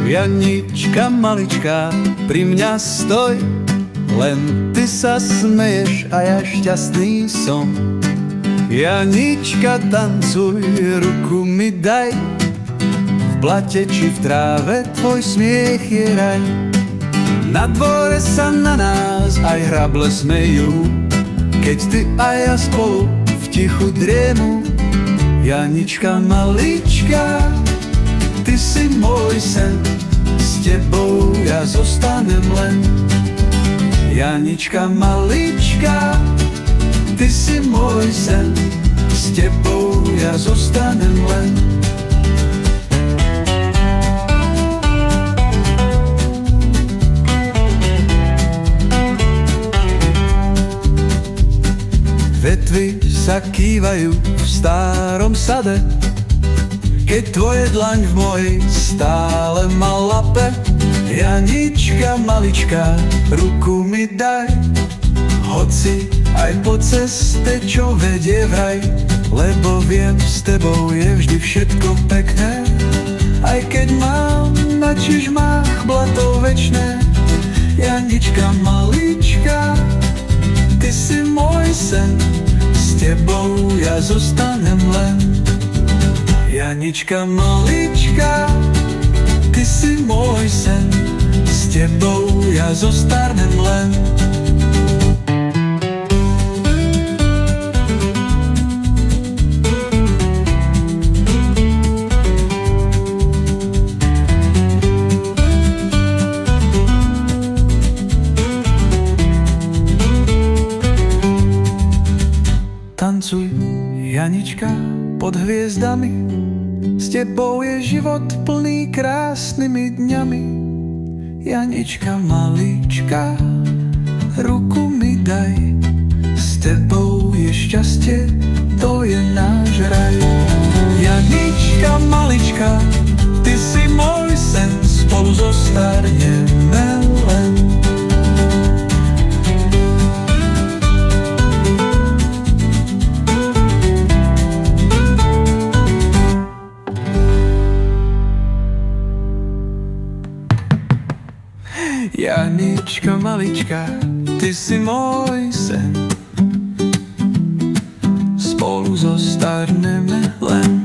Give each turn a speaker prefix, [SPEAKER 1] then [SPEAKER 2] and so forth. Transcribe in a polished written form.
[SPEAKER 1] Janička maličká, pri mňa stoj, len ty sa smeješ a ja šťastný som. Janička, tancuj, ruku mi daj, v blate či v tráve tvoj smiech je raj. Na dvore sa na nás aj hrable smejú, keď ty a ja spolu v tichu driemu. Janička maličká, ty si môj sen, s tebou ja zostanem len. Janička maličká, ty si môj sen, s tebou ja zostanem len. Vetvy sa kývajú v starom sade, keď tvoje dlaň v mojej stále ma lape. Janička maličká, ruku mi daj, hoci aj po ceste, čo vedie v raj. Lebo viem, s tebou je vždy všetko pekné, aj keď mám na čižmách blato večné. Janička maličká, ty si môj sen, s tebou ja zostanem len. Janička maličká, ty si môj sen, s tebou ja zostanem len. Tancuj, Janička, pod hviezdami, s tebou je život plný krásnymi dňami. Janička malička, ruku mi daj, s tebou je šťastie, to je náš raj. Janička malička, ty si môj sen, spolu zostarneme len. Janička malička, ty si môj sen, spolu zostarneme len.